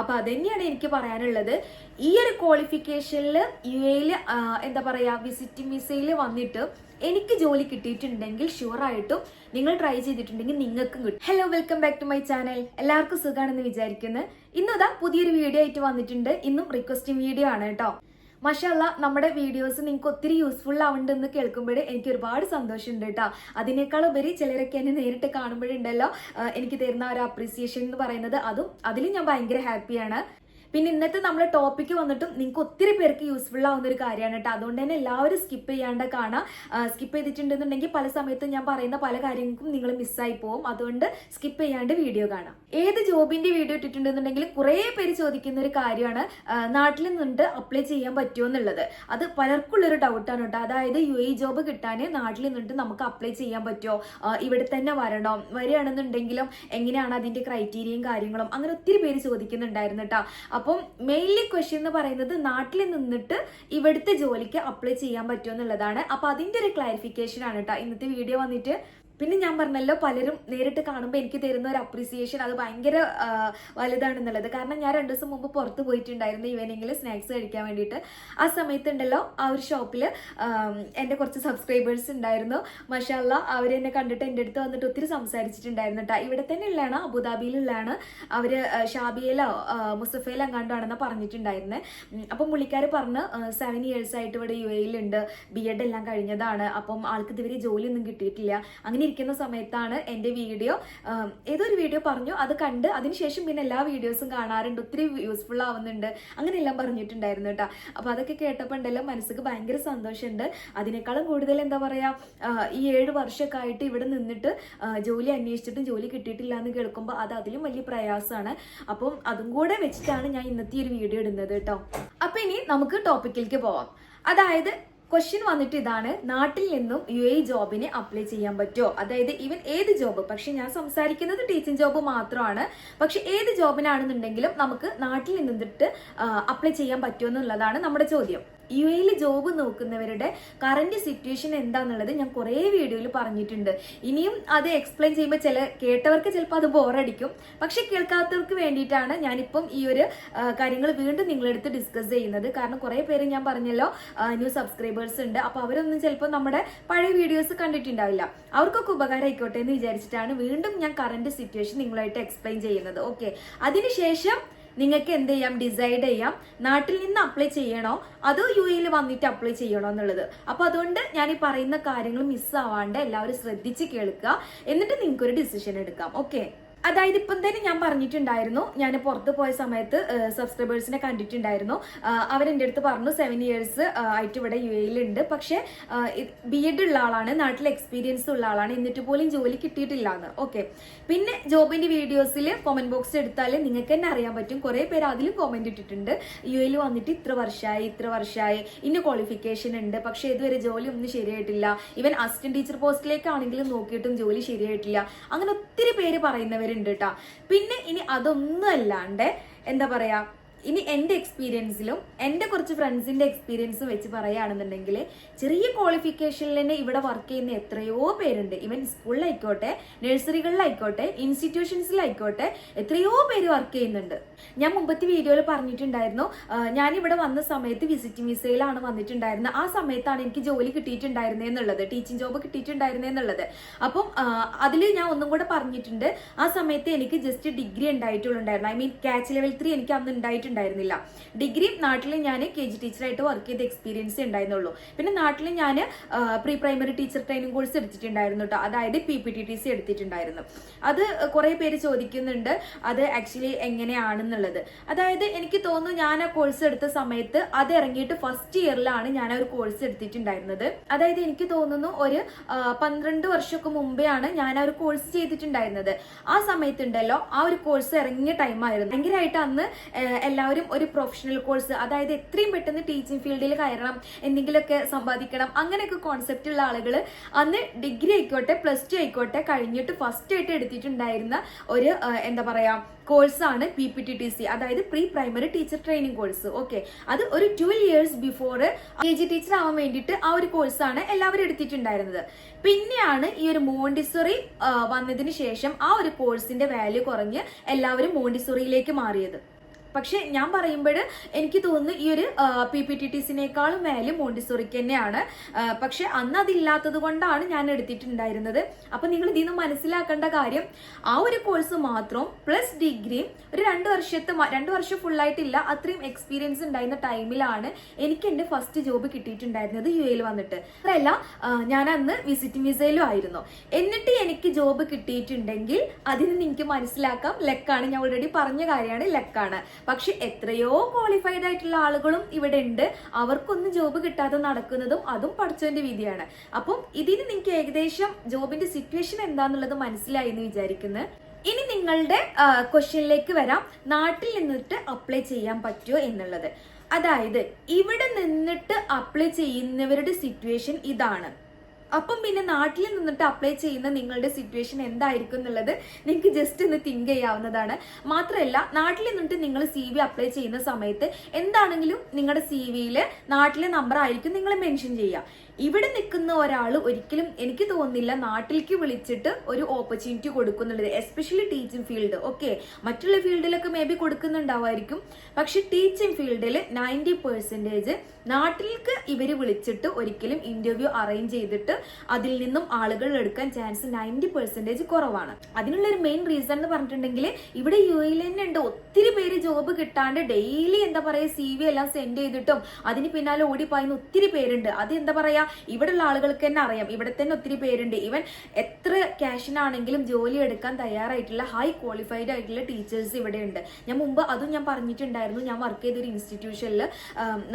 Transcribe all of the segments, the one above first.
അപ്പൊ അതന്നെയാണ് എനിക്ക് പറയാനുള്ളത്. ഈ ഒരു ക്വാളിഫിക്കേഷനിൽ UAE എന്താ പറയാ വിസിറ്റിംഗ് വിസയിൽ വന്നിട്ട് എനിക്ക് ജോലി കിട്ടിയിട്ടുണ്ടെങ്കിൽ ഷുവറായിട്ടും നിങ്ങൾ ട്രൈ ചെയ്തിട്ടുണ്ടെങ്കിൽ നിങ്ങൾക്കും കിട്ടും. Hello, welcome back to my channel. എല്ലാവർക്കും സുഖമാണെന്ന് വിചാരിക്കുന്നു. ഇന്നതാ പുതിയൊരു വീഡിയോ ആയിട്ട് വന്നിട്ടുണ്ട്. ഇന്നും റിക്വസ്റ്റിംഗ് വീഡിയോ ആണ് കേട്ടോ. മാഷാഅല്ലാ, നമ്മുടെ വീഡിയോസ് നിങ്ങൾക്ക് ഒത്തിരി യൂസ്ഫുൾ ആവുന്നുണ്ടെന്ന് കേൾക്കുമ്പോഴേ എനിക്ക് ഒരുപാട് സന്തോഷമുണ്ട് കേട്ടോ. അതിനേക്കാൾ ഉപരി ചിലരൊക്കെ എന്നെ നേരിട്ട് കാണുമ്പോഴുണ്ടല്ലോ എനിക്ക് തരുന്ന ഒരു അപ്രീസിയേഷൻ എന്ന് പറയുന്നത് അതിലും ഞാൻ ഭയങ്കര ഹാപ്പിയാണ്. പിന്നെ ഇന്നത്തെ നമ്മളെ ടോപ്പിക്ക് വന്നിട്ടും നിങ്ങൾക്ക് ഒത്തിരി പേർക്ക് യൂസ്ഫുൾ ആവുന്ന ഒരു കാര്യമാണ് കേട്ടോ. അതുകൊണ്ട് തന്നെ എല്ലാവരും സ്കിപ്പ് ചെയ്യാണ്ട് കാണാം. സ്കിപ്പ് ചെയ്തിട്ടുണ്ടെന്നുണ്ടെങ്കിൽ പല സമയത്തും ഞാൻ പറയുന്ന പല കാര്യങ്ങൾക്കും നിങ്ങൾ മിസ്സായി പോകും. അതുകൊണ്ട് സ്കിപ്പ് ചെയ്യാണ്ട് വീഡിയോ കാണാം. ഏത് ജോബിന്റെ വീഡിയോ ഇട്ടിട്ടുണ്ടെന്നുണ്ടെങ്കിൽ കുറേ പേര് ചോദിക്കുന്ന ഒരു കാര്യമാണ് നാട്ടിൽ നിന്നിട്ട് അപ്ലൈ ചെയ്യാൻ പറ്റുമോ എന്നുള്ളത്. അത് പലർക്കുള്ളൊരു ഡൗട്ടാണ് കേട്ടോ. അതായത് UAE ജോബ് കിട്ടാൻ നാട്ടിൽ നിന്നിട്ട് നമുക്ക് അപ്ലൈ ചെയ്യാൻ പറ്റുമോ, ഇവിടെ തന്നെ വരണോ, വരികയാണെന്നുണ്ടെങ്കിലും എങ്ങനെയാണ് അതിന്റെ ക്രൈറ്റീരിയയും കാര്യങ്ങളും, അങ്ങനെ ഒത്തിരി പേര് ചോദിക്കുന്നുണ്ടായിരുന്നു കേട്ടോ. അപ്പം മെയിൻലി ക്വസ്റ്റ്യൻ എന്ന് പറയുന്നത് നാട്ടിൽ നിന്നിട്ട് ഇവിടുത്തെ ജോലിക്ക് അപ്ലൈ ചെയ്യാൻ പറ്റുമോ എന്നുള്ളതാണ്. അപ്പൊ അതിന്റെ ഒരു ക്ലാരിഫിക്കേഷൻ ആണ് കേട്ടോ ഇന്നത്തെ വീഡിയോ വന്നിട്ട്. പിന്നെ ഞാൻ പറഞ്ഞല്ലോ, പലരും നേരിട്ട് കാണുമ്പോൾ എനിക്ക് തരുന്ന ഒരു അപ്രീസിയേഷൻ അത് ഭയങ്കര വലുതാണെന്നുള്ളത്. കാരണം ഞാൻ 2 ദിവസം മുമ്പ് പുറത്ത് പോയിട്ടുണ്ടായിരുന്നു ഈവനിങ്ങിൽ സ്നാക്സ് കഴിക്കാൻ വേണ്ടിയിട്ട്. ആ സമയത്തുണ്ടല്ലോ ആ ഒരു ഷോപ്പിൽ എൻ്റെ കുറച്ച് സബ്സ്ക്രൈബേഴ്സ് ഉണ്ടായിരുന്നു. മാഷാഅല്ലാ, അവരെന്നെ കണ്ടിട്ട് എൻ്റെ അടുത്ത് വന്നിട്ട് ഒത്തിരി സംസാരിച്ചിട്ടുണ്ടായിരുന്നു കേട്ടോ. ഇവിടെ തന്നെ ഉള്ളതാണ്, അബുദാബിയിലുള്ളതാണ്. അവർ ഷാബിയയിലോ മുസഫയിലോ എങ്ങാണ്ടാണെന്ന് പറഞ്ഞിട്ടുണ്ടായിരുന്നത്. അപ്പം പുള്ളിക്കാർ പറഞ്ഞ് 7 years ആയിട്ട് ഇവിടെ UAE-ലുണ്ട്, B.Ed എല്ലാം കഴിഞ്ഞതാണ്. അപ്പം ആൾക്ക് ഇതുവരെ ജോലിയൊന്നും കിട്ടിയിട്ടില്ല. അങ്ങനെ ഇരിക്കുന്ന സമയത്താണ് എൻ്റെ വീഡിയോ, ഏതൊരു വീഡിയോ പറഞ്ഞു, അത് കണ്ട് അതിനുശേഷം പിന്നെ എല്ലാ വീഡിയോസും കാണാറുണ്ട്, ഒത്തിരി യൂസ്ഫുൾ ആവുന്നുണ്ട്, അങ്ങനെയെല്ലാം പറഞ്ഞിട്ടുണ്ടായിരുന്നു കേട്ടോ. അപ്പോൾ അതൊക്കെ കേട്ടപ്പോൾ ഉണ്ടല്ലോ മനസ്സിക്ക് ഭയങ്കര സന്തോഷമുണ്ട്. അതിനേക്കാളും കൂടുതൽ എന്താ പറയുക, ഈ 7 വർഷമൊക്കെ ആയിട്ട് ഇവിടെ നിന്നിട്ട് ജോലി അന്വേഷിച്ചിട്ടും ജോലി കിട്ടിയിട്ടില്ല എന്ന് കേൾക്കുമ്പോൾ അത് അതിലും വലിയ പ്രയാസമാണ്. അപ്പം അതും കൂടെ വെച്ചിട്ടാണ് ഞാൻ ഇന്നത്തെ ഒരു വീഡിയോ ഇടുന്നത് കേട്ടോ. അപ്പം ഇനി നമുക്ക് ടോപ്പിക്കിലേക്ക് പോവാം. അതായത് ക്വസ്റ്റ്യൻ വന്നിട്ട് ഇതാണ്: നാട്ടിൽ നിന്നും UAE ജോബിന് അപ്ലൈ ചെയ്യാൻ പറ്റുമോ? അതായത് ഈവൻ ഏത് ജോബ്, പക്ഷെ ഞാൻ സംസാരിക്കുന്നത് ടീച്ചിങ് ജോബ് മാത്രമാണ്. പക്ഷെ ഏത് ജോബിനാണെന്നുണ്ടെങ്കിലും നമുക്ക് നാട്ടിൽ നിന്നിട്ട് അപ്ലൈ ചെയ്യാൻ പറ്റുമോ എന്നുള്ളതാണ് നമ്മുടെ ചോദ്യം. UAE ജോബ് നോക്കുന്നവരുടെ കറന്റ് സിറ്റുവേഷൻ എന്താന്നുള്ളത് ഞാൻ കുറേ വീഡിയോയിൽ പറഞ്ഞിട്ടുണ്ട്. ഇനിയും അത് എക്സ്പ്ലെയിൻ ചെയ്യുമ്പോൾ കേട്ടവർക്ക് ചിലപ്പോൾ അത് ബോറടിക്കും. പക്ഷെ കേൾക്കാത്തവർക്ക് വേണ്ടിയിട്ടാണ് ഞാനിപ്പം ഈ ഒരു കാര്യങ്ങൾ വീണ്ടും നിങ്ങളെടുത്ത് ഡിസ്കസ് ചെയ്യുന്നത്. കാരണം കുറേ പേര് ഞാൻ പറഞ്ഞല്ലോ ന്യൂ സബ്സ്ക്രൈബേഴ്സ് ഉണ്ട്. അപ്പോൾ അവരൊന്നും ചിലപ്പോൾ നമ്മുടെ പഴയ വീഡിയോസ് കണ്ടിട്ടുണ്ടാവില്ല. അവർക്കൊക്കെ ഉപകാരം ആയിക്കോട്ടെ എന്ന് വിചാരിച്ചിട്ടാണ് വീണ്ടും ഞാൻ കറന്റ് സിറ്റുവേഷൻ നിങ്ങളായിട്ട് എക്സ്പ്ലെയിൻ ചെയ്യുന്നത്. ഓക്കെ, അതിനുശേഷം നിങ്ങൾക്ക് എന്ത് ചെയ്യാം, ഡിസൈഡ് ചെയ്യാം നാട്ടിൽ നിന്ന് അപ്ലൈ ചെയ്യണോ അതോ UAE വന്നിട്ട് അപ്ലൈ ചെയ്യണോ എന്നുള്ളത്. അപ്പൊ അതുകൊണ്ട് ഞാൻ ഈ പറയുന്ന കാര്യങ്ങൾ മിസ്സാവാണ്ട് എല്ലാവരും ശ്രദ്ധിച്ച് കേൾക്കുക, എന്നിട്ട് നിങ്ങൾക്കൊരു ഡിസിഷൻ എടുക്കാം. ഓക്കെ, അതായത് ഇപ്പം തന്നെ ഞാൻ പറഞ്ഞിട്ടുണ്ടായിരുന്നു, ഞാൻ പുറത്ത് പോയ സമയത്ത് സബ്സ്ക്രൈബേഴ്സിനെ കണ്ടിട്ടുണ്ടായിരുന്നു. അവരെൻ്റെ അടുത്ത് പറഞ്ഞു 7 years ആയിട്ട് ഇവിടെ UAE-ലുണ്ട്, പക്ഷെ B.Ed ഉള്ള ആളാണ്, നാട്ടിൽ എക്സ്പീരിയൻസ് ഉള്ള ആളാണ്, എന്നിട്ട് പോലും ജോലി കിട്ടിയിട്ടില്ല എന്ന്. ഓക്കെ, പിന്നെ ജോബിന്റെ വീഡിയോസിൽ കമന്റ് ബോക്സ് എടുത്താൽ നിങ്ങൾക്ക് തന്നെ അറിയാൻ പറ്റും, കുറെ പേര് അതിലും കമന്റ് ഇട്ടിട്ടുണ്ട്. UAE വന്നിട്ട് ഇത്ര വർഷമായി ഇന്ന ക്വാളിഫിക്കേഷൻ ഉണ്ട്, പക്ഷെ ഇതുവരെ ജോലി ഒന്നും ശരിയായിട്ടില്ല. ഈവൻ അസിസ്റ്റന്റ് ടീച്ചർ പോസ്റ്റിലേക്കാണെങ്കിലും നോക്കിയിട്ടും ജോലി ശരിയായിട്ടില്ല. അങ്ങനെ ഒത്തിരി പേര് പറയുന്നവർ ഉണ്ട് കേട്ടോ. പിന്നെ ഇനി അതൊന്നും അല്ലാണ്ട് എന്താ പറയാ, ഇനി എൻ്റെ എക്സ്പീരിയൻസിലും എൻ്റെ കുറച്ച് ഫ്രണ്ട്സിന്റെ എക്സ്പീരിയൻസും വെച്ച് പറയുകയാണെന്നുണ്ടെങ്കിൽ ചെറിയ ക്വാളിഫിക്കേഷനിൽ തന്നെ ഇവിടെ വർക്ക് ചെയ്യുന്ന എത്രയോ പേരുണ്ട്. ഈവൻ സ്കൂളിലായിക്കോട്ടെ, നഴ്സറികളിലായിക്കോട്ടെ, ഇൻസ്റ്റിറ്റ്യൂഷൻസിലായിക്കോട്ടെ എത്രയോ പേര് വർക്ക് ചെയ്യുന്നുണ്ട്. ഞാൻ മുമ്പത്തെ വീഡിയോയിൽ പറഞ്ഞിട്ടുണ്ടായിരുന്നു, ഞാനിവിടെ വന്ന സമയത്ത് വിസിറ്റിംഗ് വിസയിലാണ് വന്നിട്ടുണ്ടായിരുന്നത്. ആ സമയത്താണ് എനിക്ക് ജോലി കിട്ടിയിട്ടുണ്ടായിരുന്നെന്നുള്ളത്, ടീച്ചിങ് ജോബ് കിട്ടിയിട്ടുണ്ടായിരുന്നെന്നുള്ളത്. അപ്പം അതിൽ ഞാൻ ഒന്നും കൂടെ പറഞ്ഞിട്ടുണ്ട്, ആ സമയത്ത് എനിക്ക് ജസ്റ്റ് ഡിഗ്രി ഉണ്ടായിട്ടുണ്ടായിരുന്നു. ഐ മീൻ കാച്ച് ലെവൽ 3 എനിക്ക് അന്ന് ഉണ്ടായിട്ടുണ്ടായിരുന്നില്ല. ഡിഗ്രി നാട്ടിൽ ഞാൻ KG ടീച്ചറായിട്ട് വർക്ക് ചെയ്ത എക്സ്പീരിയൻസ് ഉണ്ടായിരുന്നുള്ളൂ. പിന്നെ നാട്ടിൽ ഞാൻ pre primary teacher training course എടുത്തിട്ടുണ്ടായിരുന്നു കേട്ടോ. അതായത് PPTTC എടുത്തിട്ടുണ്ടായിരുന്നു. അത് കുറെ പേര് ചോദിക്കുന്നുണ്ട് അത് ആക്ച്വലി എങ്ങനെയാണെന്നുള്ളത്. അതായത് എനിക്ക് തോന്നുന്നു ഞാൻ ആ കോഴ്സ് എടുത്ത സമയത്ത് അത് ഇറങ്ങിയിട്ട് ഫസ്റ്റ് ഇയറിലാണ് ഞാൻ ആ ഒരു കോഴ്സ് എടുത്തിട്ടുണ്ടായിരുന്നത്. അതായത് എനിക്ക് തോന്നുന്നു ഒരു 12 വർഷമൊക്കെ മുമ്പെയാണ് ഞാൻ ആ ഒരു കോഴ്സ് ചെയ്തിട്ടുണ്ടായിരുന്നത്. ആ സമയത്തുണ്ടല്ലോ ആ ഒരു കോഴ്സ് ഇറങ്ങിയ ടൈമായിരുന്നു. ഭയങ്കരമായിട്ട് അന്ന് എല്ലാവരും ഒരു പ്രൊഫഷണൽ കോഴ്സ്, അതായത് എത്രയും പെട്ടെന്ന് ടീച്ചിങ് ഫീൽഡിൽ കയറണം, എന്തെങ്കിലുമൊക്കെ സമ്പാദിക്കണം, അങ്ങനെയൊക്കെ കോൺസെപ്റ്റ് ഉള്ള ആളുകൾ അന്ന് ഡിഗ്രി ആയിക്കോട്ടെ +2 ആയിക്കോട്ടെ കഴിഞ്ഞിട്ട് ഫസ്റ്റ് ആയിട്ട് എടുത്തിട്ടുണ്ടായിരുന്ന ഒരു എന്താ പറയാ കോഴ്സാണ് PPTTC, അതായത് pre primary teacher training course. Okay, അത് ഒരു 12 years ബിഫോർ KG ടീച്ചർ ആവാൻ വേണ്ടിയിട്ട് ആ ഒരു കോഴ്സാണ് എല്ലാവരും എടുത്തിട്ടുണ്ടായിരുന്നത്. പിന്നെയാണ് ഈ ഒരു മോണ്ടിസോറി വന്നതിന് ശേഷം ആ ഒരു കോഴ്സിന്റെ വാല്യൂ കുറഞ്ഞ് എല്ലാവരും മോണ്ടിസോറിയിലേക്ക് മാറിയത്. പക്ഷെ ഞാൻ പറയുമ്പോൾ എനിക്ക് തോന്നുന്നു ഈ ഒരു PPTTസിനേക്കാളും വാല്യൂ മോണ്ടിസോറിക്ക് തന്നെയാണ്. പക്ഷെ അന്ന് അതില്ലാത്തത് കൊണ്ടാണ് ഞാൻ എടുത്തിട്ടുണ്ടായിരുന്നത്. അപ്പൊ നിങ്ങൾ ഇതിൽ നിന്ന് മനസ്സിലാക്കേണ്ട കാര്യം, ആ ഒരു കോഴ്സ് മാത്രം പ്ലസ് ഡിഗ്രിയും ഒരു 2 വർഷം ഫുള്ളായിട്ടില്ല, അത്രയും എക്സ്പീരിയൻസ് ഉണ്ടായിരുന്ന ടൈമിലാണ് എനിക്ക് എന്റെ ഫസ്റ്റ് ജോബ് കിട്ടിയിട്ടുണ്ടായിരുന്നത് UAE വന്നിട്ട്. അതല്ല, ഞാൻ അന്ന് വിസിറ്റിംഗ് വിസയിലും ആയിരുന്നു. എന്നിട്ട് എനിക്ക് ജോബ് കിട്ടിയിട്ടുണ്ടെങ്കിൽ അതിന് നിങ്ങൾക്ക് മനസ്സിലാക്കാം ലക്കാണ്. ഞാൻ ഓൾറെഡി പറഞ്ഞ കാര്യമാണ്, ലക്കാണ്. പക്ഷെ എത്രയോ ക്വാളിഫൈഡ് ആയിട്ടുള്ള ആളുകളും ഇവിടെ ഉണ്ട്, അവർക്കൊന്നും ജോബ് കിട്ടാതെ നടക്കുന്നതും അതും പഠിച്ചതിന്റെ വിധിയാണ്. അപ്പം ഇതിന് നിങ്ങൾക്ക് ഏകദേശം ജോബിന്റെ സിറ്റുവേഷൻ എന്താന്നുള്ളത് മനസ്സിലായി എന്ന് വിചാരിക്കുന്നു. ഇനി നിങ്ങളുടെ ക്വസ്റ്റ്യനിലേക്ക് വരാം, നാട്ടിൽ നിന്നിട്ട് അപ്ലൈ ചെയ്യാൻ പറ്റുമോ എന്നുള്ളത്. അതായത് ഇവിടെ നിന്നിട്ട് അപ്ലൈ ചെയ്യുന്നവരുടെ സിറ്റുവേഷൻ ഇതാണ്. അപ്പം പിന്നെ നാട്ടിൽ നിന്നിട്ട് അപ്ലൈ ചെയ്യുന്ന നിങ്ങളുടെ സിറ്റുവേഷൻ എന്തായിരിക്കും എന്നുള്ളത് നിങ്ങൾക്ക് ജസ്റ്റ് ഒന്ന് തിങ്ക് ചെയ്യാവുന്നതാണ്. മാത്രമല്ല, നാട്ടിൽ നിന്നിട്ട് നിങ്ങൾ CV അപ്ലൈ ചെയ്യുന്ന സമയത്ത് എന്താണെങ്കിലും നിങ്ങളുടെ CV നാട്ടിലെ നമ്പർ ആയിരിക്കും നിങ്ങൾ മെൻഷൻ ചെയ്യുക. ഇവിടെ നിൽക്കുന്ന ഒരാൾ ഒരിക്കലും എനിക്ക് തോന്നുന്നില്ല നാട്ടിലേക്ക് വിളിച്ചിട്ട് ഒരു ഓപ്പർച്യൂണിറ്റി കൊടുക്കുന്നുള്ളത്, എസ്പെഷ്യലി ടീച്ചിങ് ഫീൽഡ്. ഓക്കെ, മറ്റുള്ള ഫീൽഡിലൊക്കെ മേ ബി കൊടുക്കുന്നുണ്ടാവായിരിക്കും, പക്ഷെ ടീച്ചിങ് ഫീൽഡിൽ 90% നാട്ടിലേക്ക് ഇവർ വിളിച്ചിട്ട് ഒരിക്കലും ഇന്റർവ്യൂ അറേഞ്ച് ചെയ്തിട്ട് അതിൽ നിന്നും ആളുകൾ എടുക്കാൻ ചാൻസ് 90% കുറവാണ്. അതിനുള്ള ഒരു മെയിൻ റീസൺ എന്ന് പറഞ്ഞിട്ടുണ്ടെങ്കിൽ ഇവിടെ UAE തന്നെ ഉണ്ട് ഒത്തിരി പേര് ജോബ് കിട്ടാണ്ട് ഡെയിലി എന്താ പറയുക CV എല്ലാം സെൻഡ് ചെയ്തിട്ടും അതിന് പിന്നാലെ ഓടിപ്പായുന്ന ഒത്തിരി പേരുണ്ട്. അത് എന്താ പറയാ, ഇവിടെയുള്ള ആളുകൾക്ക് തന്നെ അറിയാം, ഇവിടെ തന്നെ ഒത്തിരി പേരുണ്ട്. ഈവൻ എത്ര ക്യാഷിനാണെങ്കിലും ജോലി എടുക്കാൻ തയ്യാറായിട്ടുള്ള ഹൈ ക്വാളിഫൈഡ് ആയിട്ടുള്ള ടീച്ചേഴ്സ് ഇവിടെ ഉണ്ട്. ഞാൻ മുമ്പ് അതും ഞാൻ പറഞ്ഞിട്ടുണ്ടായിരുന്നു, ഞാൻ വർക്ക് ചെയ്തൊരു ഇൻസ്റ്റിറ്റ്യൂഷനിൽ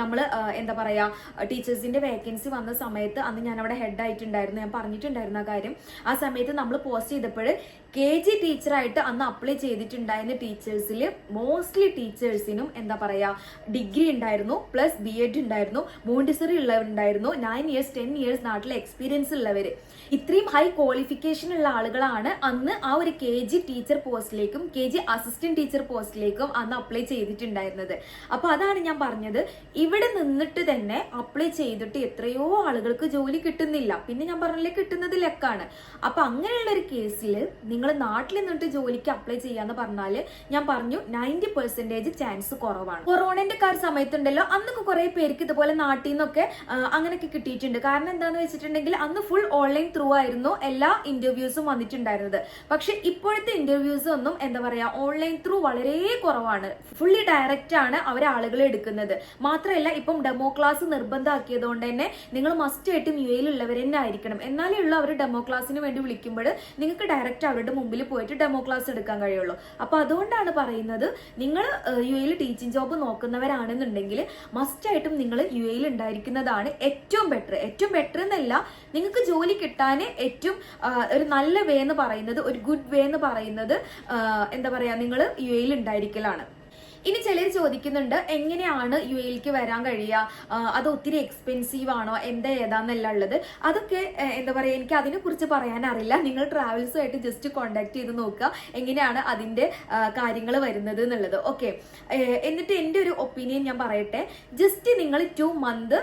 നമ്മൾ എന്താ പറയാ ടീച്ചേഴ്സിന്റെ വേക്കൻസി വന്ന സമയത്ത് അന്ന് ഞാൻ അവിടെ ഹെഡ് ആയിട്ടുണ്ടായിരുന്നു, ഞാൻ പറഞ്ഞിട്ടുണ്ടായിരുന്ന കാര്യം. ആ സമയത്ത് നമ്മൾ പോസ്റ്റ് ചെയ്തപ്പോൾ KG ടീച്ചറായിട്ട് അന്ന് അപ്ലൈ ചെയ്തിട്ടുണ്ടായിരുന്ന ടീച്ചേഴ്സിൽ മോസ്റ്റ്ലി ടീച്ചേഴ്സിനും എന്താ പറയാ ഡിഗ്രി ഉണ്ടായിരുന്നു, പ്ലസ് BEd ഉണ്ടായിരുന്നു, മോണ്ടിസറി ഉള്ളവരുണ്ടായിരുന്നു, 9 years 10 years നാട്ടിലെ എക്സ്പീരിയൻസ് ഉള്ളവര്. ഇത്രയും ഹൈ ക്വാളിഫിക്കേഷൻ ഉള്ള ആളുകളാണ് അന്ന് ആ ഒരു KG ടീച്ചർ പോസ്റ്റിലേക്കും KG അസിസ്റ്റന്റ് ടീച്ചർ പോസ്റ്റിലേക്കും അന്ന് അപ്ലൈ ചെയ്തിട്ടുണ്ടായിരുന്നത്. അപ്പൊ അതാണ് ഞാൻ പറഞ്ഞത്, ഇവിടെ നിന്നിട്ട് തന്നെ അപ്ലൈ ചെയ്തിട്ട് എത്രയോ ആളുകൾക്ക് ജോലി കിട്ടുന്നില്ല. പിന്നെ ഞാൻ പറഞ്ഞില്ലേ, കിട്ടുന്നത് ലക്കാണ്. അപ്പൊ അങ്ങനെയുള്ള ഒരു കേസിൽ നിങ്ങൾ നാട്ടിൽ നിന്നിട്ട് ജോലിക്ക് അപ്ലൈ ചെയ്യാന്ന് പറഞ്ഞാല് ഞാൻ പറഞ്ഞു 90% ചാൻസ് കുറവാണ്. കൊറോണന്റെ സമയത്തുണ്ടല്ലോ, അന്നൊക്കെ കുറെ പേർക്ക് ഇതുപോലെ നാട്ടിൽ നിന്നൊക്കെ അങ്ങനെയൊക്കെ കിട്ടിയിട്ടുണ്ട്. കാരണം എന്താന്ന് വെച്ചിട്ടുണ്ടെങ്കിൽ അന്ന് ഫുൾ ഓൺലൈൻ ത്രൂ ആയിരുന്നു എല്ലാ ഇന്റർവ്യൂസും വന്നിട്ടുണ്ടായിരുന്നത്. പക്ഷെ ഇപ്പോഴത്തെ ഇന്റർവ്യൂസ് ഒന്നും എന്താ പറയാ ഓൺലൈൻ ത്രൂ വളരെ കുറവാണ്, ഫുള്ളി ഡയറക്റ്റ് ആണ് അവർ ആളുകളെ എടുക്കുന്നത്. മാത്രമല്ല, ഇപ്പം ഡെമോ ക്ലാസ് നിർബന്ധമാക്കിയത് കൊണ്ട് തന്നെ നിങ്ങൾ മസ്റ്റ് ആയിട്ടും UAE ഉള്ളവർ തന്നെ ആയിരിക്കണം, എന്നാലേ ഉള്ളൂ അവർ ഡെമോ ക്ലാസ്സിന് വേണ്ടി വിളിക്കുമ്പോൾ നിങ്ങൾക്ക് ഡയറക്റ്റ് അവരുടെ മുമ്പിൽ പോയിട്ട് ഡെമോ ക്ലാസ് എടുക്കാൻ കഴിയുള്ളൂ. അപ്പൊ അതുകൊണ്ടാണ് പറയുന്നത്, നിങ്ങൾ UAE ടീച്ചിങ് ജോബ് നോക്കുന്നവരാണെന്നുണ്ടെങ്കിൽ മസ്റ്റ് ആയിട്ടും നിങ്ങൾ UAE ഉണ്ടായിരിക്കുന്നതാണ് ഏറ്റവും ബെറ്റർ. ഏറ്റവും ബെറ്റർ എന്നല്ല, നിങ്ങൾക്ക് ജോലി കിട്ടാൻ ഏറ്റവും ഒരു നല്ല വേ എന്ന് പറയുന്നത്, ഒരു ഗുഡ് വേ എന്ന് പറയുന്നത് എന്താ പറയാ നിങ്ങൾ UAE ഉണ്ടായിരിക്കലാണ്. ഇനി ചിലർ ചോദിക്കുന്നുണ്ട്, എങ്ങനെയാണ് UAE വരാൻ കഴിയുക, അത് ഒത്തിരി എക്സ്പെൻസീവ് ആണോ, എന്താ ഏതാന്നല്ല ഉള്ളത്. അതൊക്കെ എന്താ പറയുക, എനിക്ക് അതിനെ കുറിച്ച് പറയാൻ അറിയില്ല. നിങ്ങൾ ട്രാവൽസുമായിട്ട് ജസ്റ്റ് കോണ്ടാക്ട് ചെയ്ത് നോക്കുക എങ്ങനെയാണ് അതിന്റെ കാര്യങ്ങൾ വരുന്നത് എന്നുള്ളത്. ഓക്കെ, എന്നിട്ട് എൻ്റെ ഒരു ഒപ്പീനിയൻ ഞാൻ പറയട്ടെ. ജസ്റ്റ് നിങ്ങൾ 2 month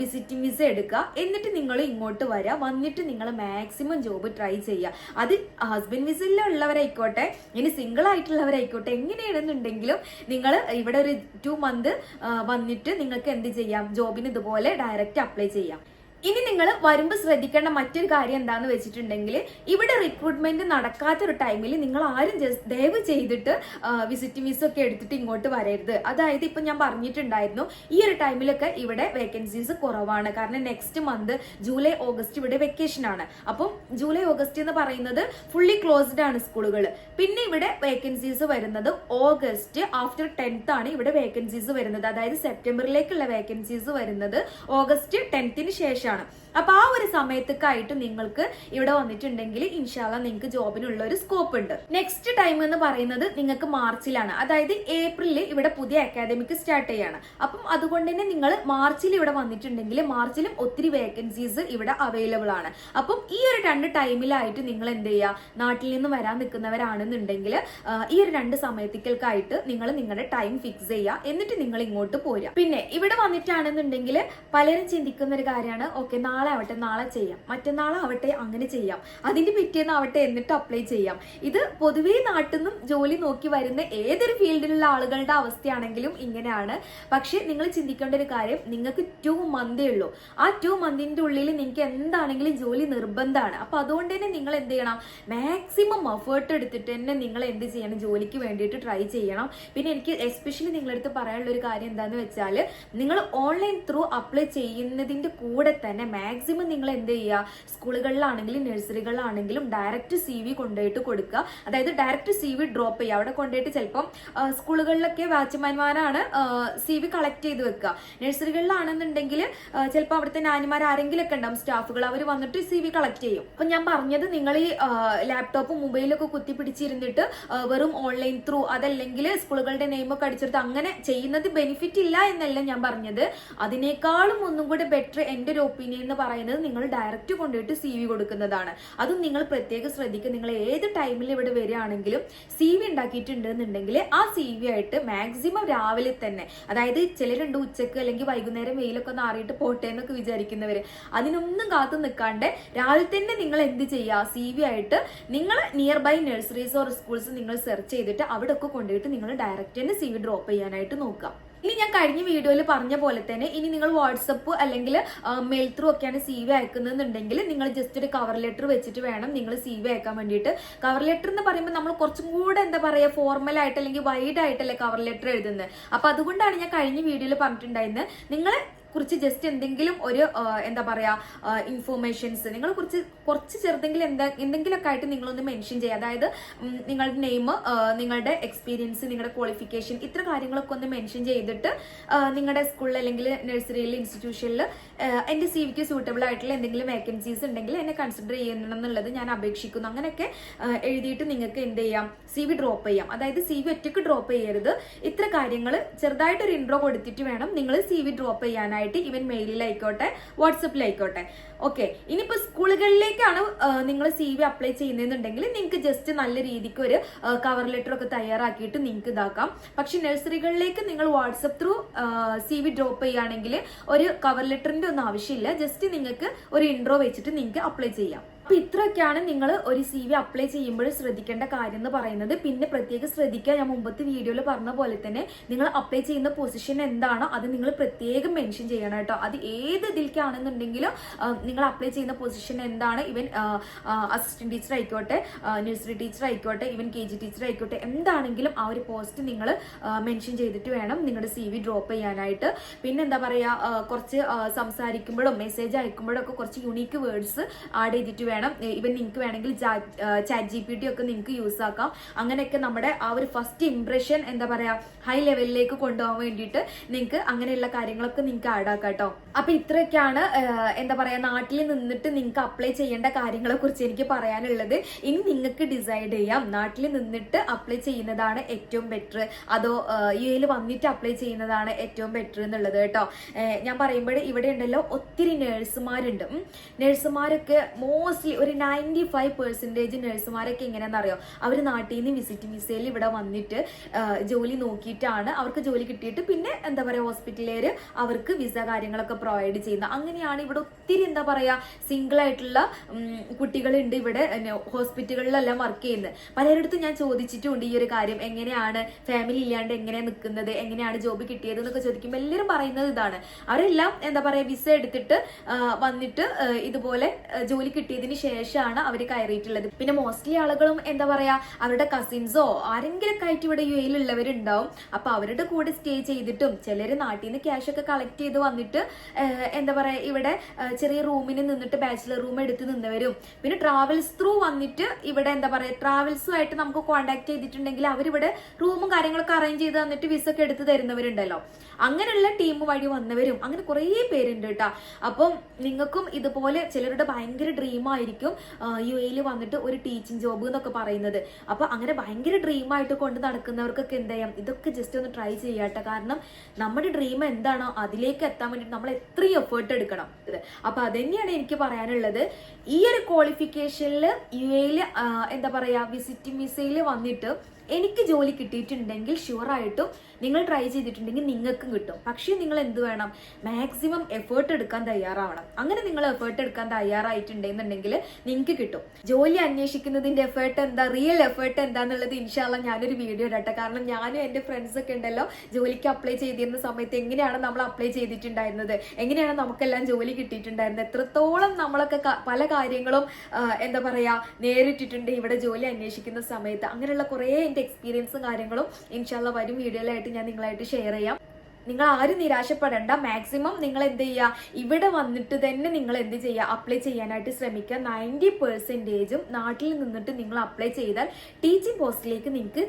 വിസിറ്റിംഗ് വിസ എടുക്കുക, എന്നിട്ട് നിങ്ങൾ ഇങ്ങോട്ട് വരിക, വന്നിട്ട് നിങ്ങൾ മാക്സിമം ജോബ് ട്രൈ ചെയ്യുക. അത് ഹസ്ബൻഡ് വിസയിലുള്ളവരായിക്കോട്ടെ, ഇനി സിംഗിൾ ആയിട്ടുള്ളവരായിക്കോട്ടെ, എങ്ങനെയാണെന്നുണ്ടെങ്കിലും നിങ്ങൾ ഇവിടെ ഒരു 2 month വന്നിട്ട് നിങ്ങൾക്ക് എന്ത് ചെയ്യാം, ജോബിന് ഇതുപോലെ ഡയറക്റ്റ് അപ്ലൈ ചെയ്യാം. ഇനി നിങ്ങൾ വരുമ്പോൾ ശ്രദ്ധിക്കേണ്ട മറ്റൊരു കാര്യം എന്താന്ന് വെച്ചിട്ടുണ്ടെങ്കിൽ, ഇവിടെ റിക്രൂട്ട്മെന്റ് നടക്കാത്തൊരു ടൈമിൽ നിങ്ങൾ ആരും ദയവ് ചെയ്തിട്ട് വിസിറ്റിംഗ് വിസ ഒക്കെ എടുത്തിട്ട് ഇങ്ങോട്ട് വരരുത്. അതായത് ഇപ്പൊ ഞാൻ പറഞ്ഞിട്ടുണ്ടായിരുന്നു, ഈ ഒരു ടൈമിലൊക്കെ ഇവിടെ വേക്കൻസീസ് കുറവാണ്. കാരണം നെക്സ്റ്റ് മന്ത് ജൂലൈ ഓഗസ്റ്റ് ഇവിടെ വെക്കേഷൻ ആണ്. അപ്പം ജൂലൈ ഓഗസ്റ്റ് എന്ന് പറയുന്നത് ഫുള്ളി ക്ലോസ്ഡ് ആണ് സ്കൂളുകൾ. പിന്നെ ഇവിടെ വേക്കൻസീസ് വരുന്നത് ഓഗസ്റ്റ് ആഫ്റ്റർ 10th ആണ് ഇവിടെ വേക്കൻസീസ് വരുന്നത്. അതായത് സെപ്റ്റംബറിലേക്കുള്ള വേക്കൻസീസ് വരുന്നത് ഓഗസ്റ്റ് 10th ശേഷം. അപ്പൊ ആ ഒരു സമയത്തേക്കായിട്ട് നിങ്ങൾക്ക് ഇവിടെ വന്നിട്ടുണ്ടെങ്കിൽ ഇൻഷാല്ല നിങ്ങൾക്ക് ജോബിനുള്ള ഒരു സ്കോപ്പ് ഉണ്ട്. നെക്സ്റ്റ് ടൈം എന്ന് പറയുന്നത് നിങ്ങൾക്ക് മാർച്ചിലാണ്. അതായത് ഏപ്രിലിൽ ഇവിടെ പുതിയ അക്കാദമിക് സ്റ്റാർട്ട് ചെയ്യാണ്. അപ്പം അതുകൊണ്ട് തന്നെ നിങ്ങൾ മാർച്ചിൽ ഇവിടെ വന്നിട്ടുണ്ടെങ്കിൽ മാർച്ചിലും ഒത്തിരി വേക്കൻസീസ് ഇവിടെ അവൈലബിൾ ആണ്. അപ്പം ഈ ഒരു 2 ടൈമിലായിട്ട് നിങ്ങൾ എന്ത് ചെയ്യുക, നാട്ടിൽ നിന്ന് വരാൻ നിൽക്കുന്നവരാണെന്നുണ്ടെങ്കിൽ ഈ ഒരു 2 സമയത്തേക്കായിട്ട് നിങ്ങൾ നിങ്ങളുടെ ടൈം ഫിക്സ് ചെയ്യുക, എന്നിട്ട് നിങ്ങൾ ഇങ്ങോട്ട് പോരുക. പിന്നെ ഇവിടെ വന്നിട്ടാണെന്നുണ്ടെങ്കിൽ പലരും ചിന്തിക്കുന്ന ഒരു കാര്യമാണ്, ഓക്കെ നാളെ ആവട്ടെ നാളെ ചെയ്യാം, മറ്റന്നാളാവട്ടെ അങ്ങനെ ചെയ്യാം, അതിന്റെ പിറ്റേന്നാവട്ടെ എന്നിട്ട് അപ്ലൈ ചെയ്യാം. ഇത് പൊതുവേ നാട്ടിൽ നിന്നും ജോലി നോക്കി വരുന്ന ഏതൊരു ഫീൽഡിലുള്ള ആളുകളുടെ അവസ്ഥയാണെങ്കിലും ഇങ്ങനെയാണ്. പക്ഷെ നിങ്ങൾ ചിന്തിക്കേണ്ട ഒരു കാര്യം, നിങ്ങൾക്ക് 2 മന്തേ ഉള്ളൂ. ആ 2 മന്തിന്റെ ഉള്ളിൽ നിങ്ങൾക്ക് എന്താണെങ്കിലും ജോലി നിർബന്ധമാണ്. അപ്പൊ അതുകൊണ്ട് തന്നെ നിങ്ങൾ എന്ത് ചെയ്യണം, മാക്സിമം എഫേർട്ട് എടുത്തിട്ട് തന്നെ നിങ്ങൾ എന്ത് ചെയ്യണം, ജോലിക്ക് വേണ്ടിയിട്ട് ട്രൈ ചെയ്യണം. പിന്നെ എനിക്ക് എസ്പെഷ്യലി നിങ്ങളടുത്ത് പറയാനുള്ള ഒരു കാര്യം എന്താന്ന് വെച്ചാൽ, നിങ്ങൾ ഓൺലൈൻ ത്രൂ അപ്ലൈ ചെയ്യുന്നതിന്റെ കൂടെ തന്നെ മാക്സിമം നിങ്ങൾ എന്ത് ചെയ്യുക, സ്കൂളുകളിലാണെങ്കിലും നഴ്സറികളിലാണെങ്കിലും ഡയറക്റ്റ് CV കൊണ്ടുപോയിട്ട് കൊടുക്കുക. അതായത് ഡയറക്റ്റ് CV ഡ്രോപ്പ് ചെയ്യുക. അവിടെ കൊണ്ടുപോയിട്ട് ചിലപ്പം സ്കൂളുകളിലൊക്കെ വാച്ച്മാൻമാരാണ് CV കളക്ട് ചെയ്ത് വെക്കുക. നഴ്സറികളിലാണെന്നുണ്ടെങ്കിൽ ചിലപ്പോൾ അവിടുത്തെ നാനിമാർ ആരെങ്കിലും ഒക്കെ ഉണ്ടാവും, സ്റ്റാഫുകൾ, അവർ വന്നിട്ട് CV കളക്ട് ചെയ്യും. അപ്പൊ ഞാൻ പറഞ്ഞത്, നിങ്ങൾ ഈ ലാപ്ടോപ്പും മൊബൈലൊക്കെ കുത്തി പിടിച്ചിരുന്നിട്ട് വെറും ഓൺലൈൻ ത്രൂ അതല്ലെങ്കിൽ സ്കൂളുകളുടെ നെയിമൊക്കെ അടിച്ചെടുത്ത് അങ്ങനെ ചെയ്യുന്നത് ബെനിഫിറ്റ് ഇല്ല എന്നല്ല ഞാൻ പറഞ്ഞത്. അതിനേക്കാളും ഒന്നും കൂടെ ബെറ്റർ എൻ്റെ ഒരു ഒപ്പീനിയൻ എന്ന് പറയുന്നത് നിങ്ങൾ ഡയറക്റ്റ് കൊണ്ടുപോയിട്ട് CV കൊടുക്കുന്നതാണ്. അതും നിങ്ങൾ പ്രത്യേകം ശ്രദ്ധിക്കുക. നിങ്ങൾ ഏത് ടൈമിൽ ഇവിടെ വരികയാണെങ്കിലും CV ഉണ്ടാക്കിയിട്ടുണ്ടെന്നുണ്ടെങ്കിൽ ആ CV ആയിട്ട് മാക്സിമം രാവിലെ തന്നെ, അതായത് ചിലരുണ്ട് ഉച്ചക്ക് അല്ലെങ്കിൽ വൈകുന്നേരം വെയിലൊക്കെ ഒന്ന് ആറിയിട്ട് പോട്ടെ എന്നൊക്കെ വിചാരിക്കുന്നവര്, അതിനൊന്നും കാത്തു നിൽക്കാണ്ട് രാവിലെ തന്നെ നിങ്ങൾ എന്ത് ചെയ്യുക, CV ആയിട്ട് നിങ്ങൾ nearby nurseries or schools നിങ്ങൾ സെർച്ച് ചെയ്തിട്ട് അവിടെ ഒക്കെ കൊണ്ടുപോയിട്ട് നിങ്ങൾ ഡയറക്റ്റ് തന്നെ CV ഡ്രോപ്പ് ചെയ്യാനായിട്ട് നോക്കുക. ഇനി ഞാൻ കഴിഞ്ഞ വീഡിയോയിൽ പറഞ്ഞ പോലെ തന്നെ, ഇനി നിങ്ങൾ വാട്സപ്പ് അല്ലെങ്കിൽ മെയിൽ ത്രൂ ഒക്കെയാണ് CV അയക്കുന്നതെന്നുണ്ടെങ്കിൽ നിങ്ങൾ ജസ്റ്റ് ഒരു കവർ ലെറ്റർ വെച്ചിട്ട് വേണം നിങ്ങൾ CV അയക്കാൻ വേണ്ടിയിട്ട്. കവർ ലെറ്റർ എന്ന് പറയുമ്പോൾ നമ്മൾ കുറച്ചും കൂടെ എന്താ പറയുക, ഫോർമൽ ആയിട്ട് അല്ലെങ്കിൽ വൈഡ് ആയിട്ടല്ലേ കവർ ലെറ്റർ എഴുതുന്നത്. അപ്പൊ അതുകൊണ്ടാണ് ഞാൻ കഴിഞ്ഞ വീഡിയോയിൽ പറഞ്ഞിട്ടുണ്ടായിരുന്നത്, നിങ്ങൾ കുറിച്ച് ജസ്റ്റ് എന്തെങ്കിലും ഒരു എന്താ പറയാ ഇൻഫോർമേഷൻസ് നിങ്ങൾ കുറച്ച് ചെറുതെങ്കിലും എന്തെങ്കിലുമൊക്കെ ആയിട്ട് നിങ്ങളൊന്ന് മെൻഷൻ ചെയ്യുക. അതായത് നിങ്ങളുടെ നെയിം, നിങ്ങളുടെ എക്സ്പീരിയൻസ്, നിങ്ങളുടെ ക്വാളിഫിക്കേഷൻ, ഇത്ര കാര്യങ്ങളൊക്കെ ഒന്ന് മെൻഷൻ ചെയ്തിട്ട് നിങ്ങളുടെ സ്കൂളിൽ അല്ലെങ്കിൽ നഴ്സറിയിൽ ഇൻസ്റ്റിറ്റ്യൂഷനിൽ എൻ്റെ CVക്ക് സൂട്ടബിൾ ആയിട്ടുള്ള എന്തെങ്കിലും വേക്കൻസീസ് ഉണ്ടെങ്കിൽ എന്നെ കൺസിഡർ ചെയ്യണം എന്നുള്ളത് ഞാൻ അപേക്ഷിക്കുന്നു. അങ്ങനെയൊക്കെ എഴുതിയിട്ട് നിങ്ങൾക്ക് എന്ത് ചെയ്യാം, CV ഡ്രോപ്പ് ചെയ്യാം. അതായത് CV ഒറ്റയ്ക്ക് ഡ്രോപ്പ് ചെയ്യരുത്. ഇത്ര കാര്യങ്ങൾ ചെറുതായിട്ടൊരു ഇൻട്രോ കൊടുത്തിട്ട് വേണം നിങ്ങൾ CV ഡ്രോപ്പ് ചെയ്യാനായിട്ട്. ഈവൻ മെയിലിലായിക്കോട്ടെ വാട്സപ്പിലായിക്കോട്ടെ. ഓക്കെ, ഇനിയിപ്പോ സ്കൂളുകളിലേക്കാണ് നിങ്ങൾ CV അപ്ലൈ ചെയ്യുന്നതെന്നുണ്ടെങ്കിൽ നിങ്ങൾക്ക് ജസ്റ്റ് നല്ല രീതിക്ക് ഒരു കവർ ലെറ്റർ ഒക്കെ തയ്യാറാക്കിയിട്ട് നിങ്ങൾക്ക് ഇതാക്കാം. പക്ഷെ നഴ്സറികളിലേക്ക് നിങ്ങൾ വാട്സപ്പ് ത്രൂ CV ഡ്രോപ്പ് ചെയ്യുകയാണെങ്കിൽ ഒരു കവർ ലെറ്ററിന്റെ ഒന്നും ആവശ്യമില്ല. ജസ്റ്റ് നിങ്ങൾക്ക് ഒരു ഇൻട്രോ വെച്ചിട്ട് നിങ്ങൾക്ക് അപ്ലൈ ചെയ്യാം. അപ്പൊ ഇത്രയൊക്കെയാണ് നിങ്ങൾ ഒരു CV അപ്ലൈ ചെയ്യുമ്പോൾ ശ്രദ്ധിക്കേണ്ട കാര്യം എന്ന് പറയുന്നത്. പിന്നെ പ്രത്യേകം ശ്രദ്ധിക്കുക, ഞാൻ മുമ്പത്തെ വീഡിയോയിൽ പറഞ്ഞ പോലെ തന്നെ നിങ്ങൾ അപ്ലൈ ചെയ്യുന്ന പൊസിഷൻ എന്താണോ അത് നിങ്ങൾ പ്രത്യേകം മെൻഷൻ ചെയ്യണം കേട്ടോ. അത് ഏത് ഇതിലേക്കാണെന്നുണ്ടെങ്കിലും നിങ്ങൾ അപ്ലൈ ചെയ്യുന്ന പൊസിഷൻ എന്താണ്, ഇവൻ അസിസ്റ്റന്റ് ടീച്ചർ ആയിക്കോട്ടെ, നഴ്സറി ടീച്ചർ ആയിക്കോട്ടെ, ഇവൻ KG ടീച്ചർ ആയിക്കോട്ടെ, എന്താണെങ്കിലും ആ ഒരു പോസ്റ്റ് നിങ്ങൾ മെൻഷൻ ചെയ്തിട്ട് വേണം നിങ്ങളുടെ CV ഡ്രോപ്പ് ചെയ്യാനായിട്ട്. പിന്നെ എന്താ പറയാ, കുറച്ച് സംസാരിക്കുമ്പോഴും മെസ്സേജ് അയക്കുമ്പോഴും ഒക്കെ കുറച്ച് യുണീക്ക് വേർഡ്സ് ആഡ് ചെയ്തിട്ട് വേണം. ഇവൻ നിങ്ങൾക്ക് വേണമെങ്കിൽ ചാറ്റ് GPT ഒക്കെ നിങ്ങൾക്ക് യൂസ് ആക്കാം. അങ്ങനെയൊക്കെ നമ്മുടെ ആ ഒരു ഫസ്റ്റ് ഇംപ്രഷൻ എന്താ പറയാ ഹൈ ലെവലിലേക്ക് കൊണ്ടുപോകാൻ വേണ്ടിയിട്ട് നിങ്ങൾക്ക് അങ്ങനെയുള്ള കാര്യങ്ങളൊക്കെ നിങ്ങൾക്ക് ആഡ് ആക്കാം കേട്ടോ. അപ്പൊ ഇത്രയൊക്കെയാണ് എന്താ പറയാ നാട്ടിൽ നിന്നിട്ട് നിങ്ങൾക്ക് അപ്ലൈ ചെയ്യേണ്ട കാര്യങ്ങളെ കുറിച്ച് എനിക്ക് പറയാനുള്ളത്. ഇനി നിങ്ങൾക്ക് ഡിസൈഡ് ചെയ്യാം നാട്ടിൽ നിന്നിട്ട് അപ്ലൈ ചെയ്യുന്നതാണ് ഏറ്റവും ബെറ്റർ, അതോ UAE വന്നിട്ട് അപ്ലൈ ചെയ്യുന്നതാണ് ഏറ്റവും ബെറ്റർ എന്നുള്ളത് കേട്ടോ. ഞാൻ പറയുമ്പോൾ ഇവിടെ ഉണ്ടല്ലോ ഒത്തിരി നഴ്സുമാരുണ്ട്. നഴ്സുമാരൊക്കെ മോസ്റ്റ്ലി ഒരു 95% നഴ്സുമാരൊക്കെ എങ്ങനെയാണെന്നറിയോ, അവർ നാട്ടിൽ നിന്ന് വിസിറ്റ് വിസയിൽ ഇവിടെ വന്നിട്ട് ജോലി നോക്കിയിട്ടാണ് അവർക്ക് ജോലി കിട്ടിയിട്ട് പിന്നെ എന്താ പറയുക ഹോസ്പിറ്റലിൽ അവർക്ക് വിസ കാര്യങ്ങളൊക്കെ പ്രൊവൈഡ് ചെയ്യുന്നത്. അങ്ങനെയാണ് ഇവിടെ ഒത്തിരി എന്താ പറയുക സിംഗിൾ ആയിട്ടുള്ള കുട്ടികളുണ്ട് ഇവിടെ ഹോസ്പിറ്റലുകളിലെല്ലാം വർക്ക് ചെയ്യുന്നത്. പലരിടത്തും ഞാൻ ചോദിച്ചിട്ടുണ്ട് ഈ ഒരു കാര്യം, എങ്ങനെയാണ് ഫാമിലി ഇല്ലാണ്ട് എങ്ങനെയാണ് നിൽക്കുന്നത്, എങ്ങനെയാണ് ജോബ് കിട്ടിയത് എന്നൊക്കെ ചോദിക്കുമ്പോൾ എല്ലാവരും പറയുന്നത് ഇതാണ്. അവരെല്ലാം എന്താ പറയുക വിസ എടുത്തിട്ട് വന്നിട്ട് ഇതുപോലെ ജോലി കിട്ടിയതിന് ശേഷമാണ് അവർ കയറിയിട്ടുള്ളത്. പിന്നെ മോസ്റ്റ്ലി ആളുകളും എന്താ പറയാ അവരുടെ കസിൻസോ ആരെങ്കിലൊക്കെ ആയിട്ട് ഇവിടെ UAE ഉള്ളവരുണ്ടാവും. അപ്പൊ അവരുടെ കൂടെ സ്റ്റേ ചെയ്തിട്ടും ചിലര് നാട്ടിൽ നിന്ന് ക്യാഷ് ഒക്കെ കളക്ട് ചെയ്ത് വന്നിട്ട് എന്താ പറയാ ഇവിടെ ചെറിയ റൂമിന് നിന്നിട്ട് ബാച്ചിലർ റൂം എടുത്ത് നിന്നവരും, പിന്നെ ട്രാവൽസ് ത്രൂ വന്നിട്ട് ഇവിടെ എന്താ പറയാ ട്രാവൽസുമായിട്ട് നമുക്ക് കോണ്ടാക്ട് ചെയ്തിട്ടുണ്ടെങ്കിൽ അവരിവിടെ റൂമും കാര്യങ്ങളൊക്കെ അറേഞ്ച് ചെയ്ത് തന്നിട്ട് വിസ ഒക്കെ എടുത്ത് തരുന്നവരുണ്ടല്ലോ. അങ്ങനെയുള്ള ടീം വഴി വന്നവരും അങ്ങനെ കുറേ പേരുണ്ട് കേട്ടോ. അപ്പം നിങ്ങൾക്കും ഇതുപോലെ ചിലരുടെ ഭയങ്കര ഡ്രീം ആയിരിക്കും UAE വന്നിട്ട് ഒരു ടീച്ചിങ് ജോബ് എന്നൊക്കെ പറയുന്നത്. അപ്പൊ അങ്ങനെ ഭയങ്കര ഡ്രീമായിട്ട് കൊണ്ട് നടക്കുന്നവർക്കൊക്കെ എന്ത് ചെയ്യാം, ഇതൊക്കെ ജസ്റ്റ് ഒന്ന് ട്രൈ ചെയ്യാട്ടെ. കാരണം നമ്മുടെ ഡ്രീം എന്താണോ അതിലേക്ക് എത്താൻ വേണ്ടിയിട്ട് നമ്മൾ എത്രയും എഫേർട്ട് എടുക്കണം. അപ്പൊ അതന്നെയാണ് എനിക്ക് പറയാനുള്ളത്. ഈ ഒരു ക്വാളിഫിക്കേഷനിൽ UAE എന്താ പറയാ വിസിറ്റിംഗ് വിസയിൽ വന്നിട്ട് എനിക്ക് ജോലി കിട്ടിയിട്ടുണ്ടെങ്കിൽ ഷുവറായിട്ടും നിങ്ങൾ ട്രൈ ചെയ്തിട്ടുണ്ടെങ്കിൽ നിങ്ങൾക്കും കിട്ടും. പക്ഷേ നിങ്ങൾ എന്ത് വേണം, മാക്സിമം എഫേർട്ട് എടുക്കാൻ തയ്യാറാവണം. അങ്ങനെ നിങ്ങൾ എഫേർട്ട് എടുക്കാൻ തയ്യാറായിട്ടുണ്ടെന്നുണ്ടെങ്കിൽ നിങ്ങൾക്ക് കിട്ടും. ജോലി അന്വേഷിക്കുന്നതിന്റെ എഫേർട്ട് എന്താ, റിയൽ എഫേർട്ട് എന്താന്നുള്ളത് ഇൻഷാല്ല ഞാനൊരു വീഡിയോ ഇടട്ടെ. കാരണം ഞാനും എൻ്റെ ഫ്രണ്ട്സ് ഒക്കെ ഉണ്ടല്ലോ ജോലിക്ക് അപ്ലൈ ചെയ്തിരുന്ന സമയത്ത് എങ്ങനെയാണ് നമ്മൾ അപ്ലൈ ചെയ്തിട്ടുണ്ടായിരുന്നത്, എങ്ങനെയാണ് നമുക്കെല്ലാം ജോലി കിട്ടിയിട്ടുണ്ടായിരുന്നത്, എത്രത്തോളം നമ്മളൊക്കെ പല കാര്യങ്ങളും എന്താ പറയാ നേരിട്ടിട്ടുണ്ട് ഇവിടെ ജോലി അന്വേഷിക്കുന്ന സമയത്ത്. അങ്ങനെയുള്ള കുറേ എൻ്റെ എക്സ്പീരിയൻസും കാര്യങ്ങളും ഇൻഷാല്ല വരും വീഡിയോയിലായിട്ട് ഞാൻ നിങ്ങളായിട്ട് ഷെയർ ചെയ്യാം. നിങ്ങൾ ആരും നിരാശപ്പെടേണ്ട. മാക്സിമം നിങ്ങൾ എന്ത് ചെയ്യുക, ഇവിടെ വന്നിട്ട് തന്നെ നിങ്ങൾ എന്ത് ചെയ്യുക, അപ്ലൈ ചെയ്യാനായിട്ട് ശ്രമിക്കുക. 90% നാട്ടിൽ നിന്നിട്ട് നിങ്ങൾ അപ്ലൈ ചെയ്താൽ ടീച്ചിങ് പോസ്റ്റിലേക്ക് നിങ്ങൾക്ക്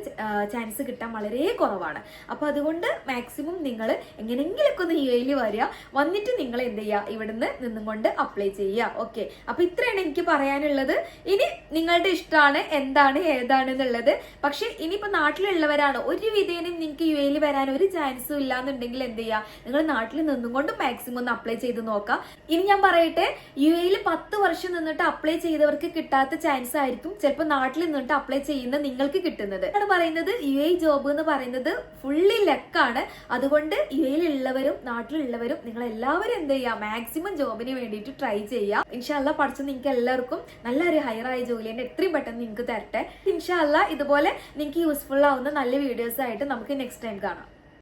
ചാൻസ് കിട്ടാൻ വളരെ കുറവാണ്. അപ്പോൾ അതുകൊണ്ട് മാക്സിമം നിങ്ങൾ എങ്ങനെയെങ്കിലൊക്കെ ഒന്ന് UAE വരിക, വന്നിട്ട് നിങ്ങൾ എന്ത് ചെയ്യുക, ഇവിടുന്ന് നിന്നും കൊണ്ട് അപ്ലൈ ചെയ്യുക. ഓക്കെ, അപ്പോൾ ഇത്രയാണ് എനിക്ക് പറയാനുള്ളത്. ഇനി നിങ്ങളുടെ ഇഷ്ടമാണ് എന്താണ് ഏതാണെന്നുള്ളത്. പക്ഷെ ഇനിയിപ്പോൾ നാട്ടിലുള്ളവരാണ് ഒരു വിധേനയും നിങ്ങൾക്ക് UAE വരാൻ ഒരു ചാൻസും ഇല്ലാന്നുണ്ടെങ്കിൽ എന്ത് ചെയ്യുക, നിങ്ങൾ നാട്ടിൽ നിന്നും കൊണ്ട് മാക്സിമം ഒന്ന് അപ്ലൈ ചെയ്ത് നോക്കാം. ഇനി ഞാൻ പറയട്ടെ, UAE 10 വർഷം നിന്നിട്ട് അപ്ലൈ ചെയ്തവർക്ക് കിട്ടാത്ത ചാൻസ് ആയിരിക്കും ചിലപ്പോൾ നാട്ടിൽ നിന്നിട്ട് അപ്ലൈ ചെയ്യുന്ന നിങ്ങൾക്ക് കിട്ടുന്നത്. ആണ് പറയുന്നത് UAE ജോബ് എന്ന് പറയുന്നത് ഫുള്ളി ലക്കാണ്. അതുകൊണ്ട് UAE ഉള്ളവരും നാട്ടിലുള്ളവരും നിങ്ങൾ എല്ലാവരും എന്ത് ചെയ്യുക, മാക്സിമം ജോബിന് വേണ്ടിയിട്ട് ട്രൈ ചെയ്യുക. ഇൻഷാല്ല പഠിച്ച് നിങ്ങൾക്ക് എല്ലാവർക്കും നല്ലൊരു ഹയറായ ജോലി തന്നെ എത്രയും പെട്ടെന്ന് നിങ്ങൾക്ക് തരട്ടെ. ഇൻഷാല്ല ഇതുപോലെ നിങ്ങൾക്ക് യൂസ്ഫുൾ ആവുന്ന നല്ല വീഡിയോസ് ആയിട്ട് നമുക്ക് നെക്സ്റ്റ് ടൈം കാണാം.